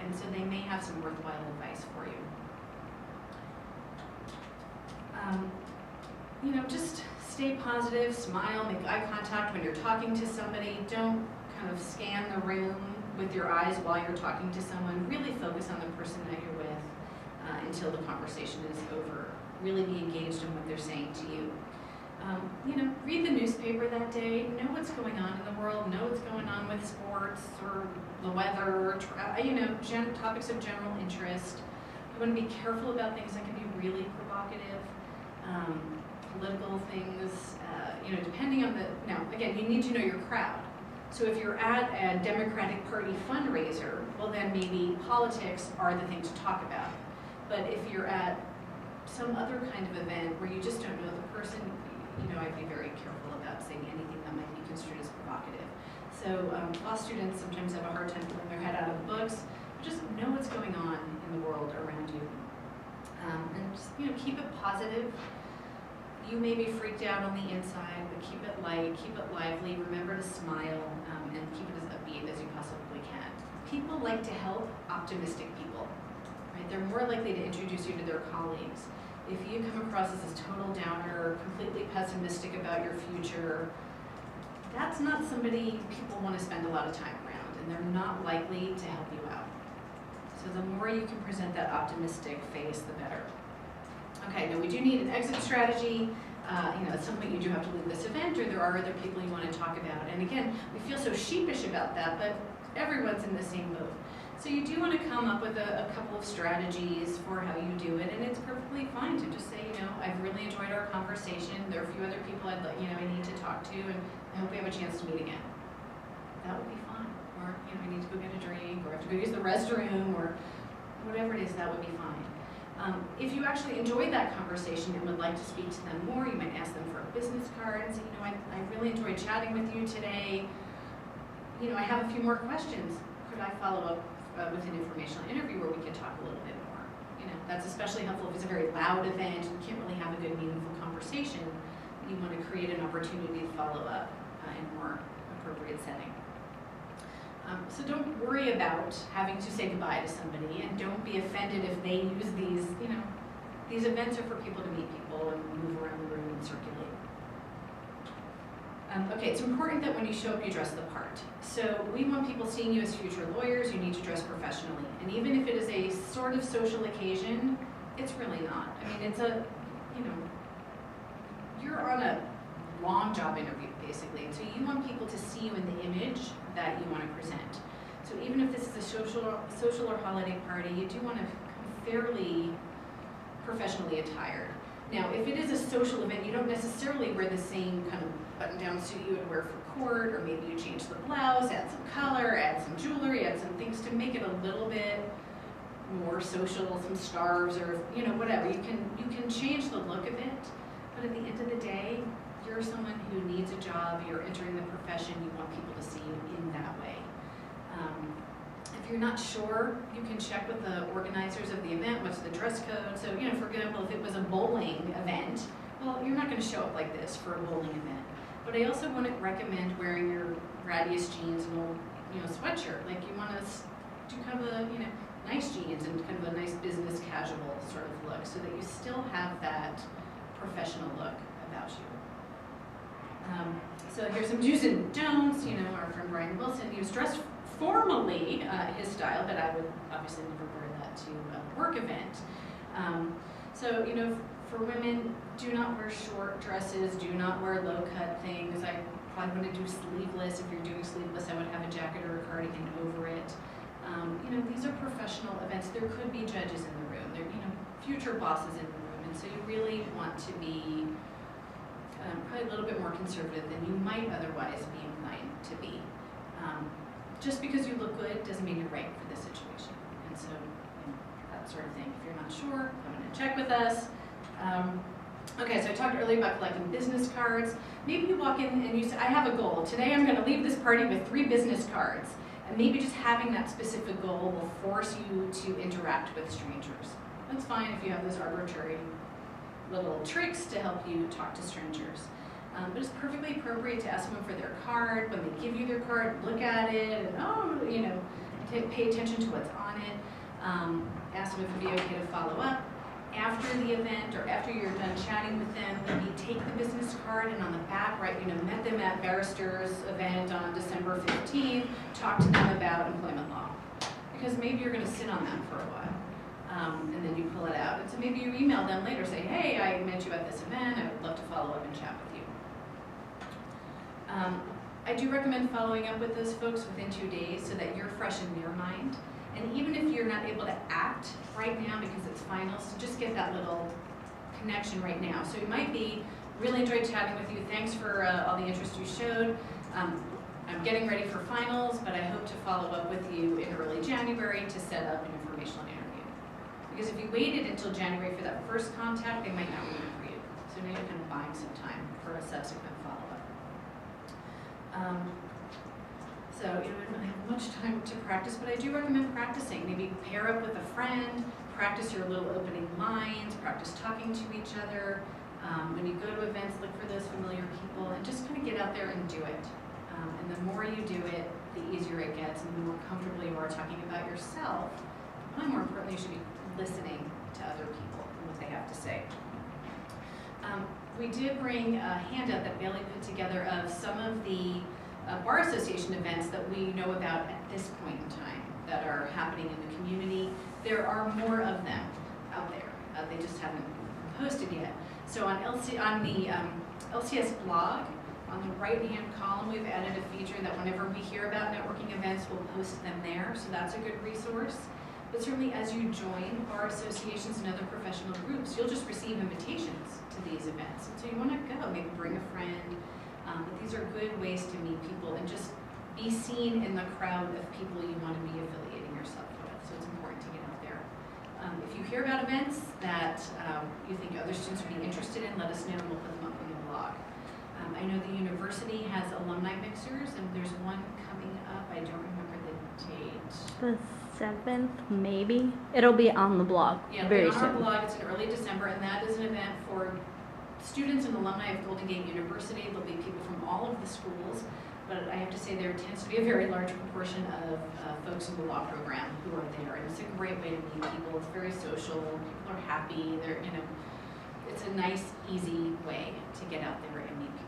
and so they may have some worthwhile advice for you. Just stay positive, smile, make eye contact when you're talking to somebody. Don't kind of scan the room with your eyes while you're talking to someone. Really focus on the person that you're with until the conversation is over. Really be engaged in what they're saying to you. Read the newspaper that day, know what's going on in the world, know what's going on with sports or the weather, topics of general interest. You want to be careful about things that can be really provocative, political things, depending on now, again, you need to know your crowd. So if you're at a Democratic Party fundraiser, well then maybe politics are the thing to talk about. But if you're at some other kind of event where you just don't know the person, I'd be very careful about saying anything that might be construed as provocative. So law students sometimes have a hard time pulling their head out of the books. Just know what's going on in the world around you. And just, keep it positive. You may be freaked out on the inside, but keep it light, keep it lively. Remember to smile and keep it as upbeat as you possibly can. People like to help optimistic people, right? They're more likely to introduce you to their colleagues. If you come across as a total downer, completely pessimistic about your future, that's not somebody people want to spend a lot of time around, and they're not likely to help you out. So the more you can present that optimistic face, the better. Okay, now we do need an exit strategy. At some point you do have to leave this event, or there are other people you want to talk about. And again, we feel so sheepish about that, but everyone's in the same boat. So you do want to come up with a couple of strategies for how you do it, and it's perfectly fine to just say, I've really enjoyed our conversation. There are a few other people I need to talk to, and I hope we have a chance to meet again. That would be fine. Or, I need to go get a drink, or I have to go use the restroom, or whatever it is, that would be fine. If you actually enjoyed that conversation and would like to speak to them more, you might ask them for a business card and say, I really enjoyed chatting with you today. I have a few more questions. Could I follow up with an informational interview where we could talk a little bit more? That's especially helpful if it's a very loud event. You can't really have a good, meaningful conversation. You want to create an opportunity to follow up in a more appropriate setting. So don't worry about having to say goodbye to somebody, and don't be offended if they use these events are for people to meet people and move around the room and circulate. Okay, it's important that when you show up, you dress the part. So we want people seeing you as future lawyers. You need to dress professionally. And even if it is a sort of social occasion, it's really not. It's you're on a long job interview, basically. And so you want people to see you in the image that you want to present. So even if this is a social or holiday party, you do want to come fairly professionally attired. Now, if it is a social event, you don't necessarily wear the same kind of button-down suit you would wear for court, or maybe you change the blouse, add some color, add some jewelry, add some things to make it a little bit more social, some scarves, or whatever. You can change the look of it, but at the end of the day, you're someone who needs a job, you're entering the profession, you want people to see you in that way. If you're not sure, you can check with the organizers of the event, what's the dress code. So, for example, if it was a bowling event, well, you're not going to show up like this for a bowling event. But I also wouldn't recommend wearing your rattiest jeans and old, sweatshirt. Like, you want to do kind of a, nice jeans and kind of a nice business casual sort of look, so that you still have that professional look about you. So here's some do's and don'ts. Our friend Brian Wilson used dress formally, his style, but I would obviously never wear that to a work event. So, for women, do not wear short dresses, do not wear low-cut things. I probably want to do sleeveless. If you're doing sleeveless, I would have a jacket or a cardigan over it. These are professional events. There could be judges in the room. There, future bosses in the room, and so you really want to be probably a little bit more conservative than you might otherwise be inclined to be. Just because you look good doesn't mean you're right for this situation. And so, that sort of thing. If you're not sure, come in and check with us. Okay, so I talked earlier about collecting business cards. Maybe you walk in and you say, I have a goal. Today I'm going to leave this party with 3 business cards. And maybe just having that specific goal will force you to interact with strangers. That's fine if you have those arbitrary little tricks to help you talk to strangers. But it's perfectly appropriate to ask them for their card. When they give you their card, look at it, and pay attention to what's on it. Ask them if it would be okay to follow up. After the event or after you're done chatting with them, maybe take the business card and on the back, right, met them at Barrister's event on December 15th, talk to them about employment law. Because maybe you're going to sit on that for a while. And then you pull it out. And so maybe you email them later, say, hey, I met you at this event. I would love to follow up and chat with you. I do recommend following up with those folks within 2 days so that you're fresh in their mind. And even if you're not able to act right now because it's finals, just get that little connection right now. So it might be, really enjoyed chatting with you. Thanks for all the interest you showed. I'm getting ready for finals, but I hope to follow up with you in early January to set up an informational interview. Because if you waited until January for that first contact, they might not remember you. So now you're kind of buying some time for a subsequent follow-up. So, I don't have much time to practice, but I do recommend practicing. Maybe pair up with a friend, practice your little opening lines, practice talking to each other. When you go to events, look for those familiar people and just kind of get out there and do it. And the more you do it, the easier it gets and the more comfortable you are talking about yourself. Probably more importantly, you should be listening to other people and what they have to say. We did bring a handout that Bailey put together of some of the Bar Association events that we know about at this point in time that are happening in the community. There are more of them out there. They just haven't been posted yet. So on the LCS blog, on the right-hand column, we've added a feature that whenever we hear about networking events, we'll post them there. So that's a good resource. But certainly as you join bar associations and other professional groups, you'll just receive invitations to these events. And so you want to go, maybe bring a friend. But these are good ways to meet people and just be seen in the crowd of people you want to be affiliating yourself with. So it's important to get out there. If you hear about events that you think other students would be interested in, let us know and we'll put them up on the blog. I know the university has alumni mixers and there's one coming up. I don't remember the date. The 7th, maybe. It'll be on the blog very soon. On our blog, it's in early December, and that is an event for students and alumni of Golden Gate University. There'll be people from all of the schools, but I have to say there tends to be a very large proportion of folks in the law program who are there, and it's a great way to meet people. It's very social. People are happy. It's a nice, easy way to get out there and meet people.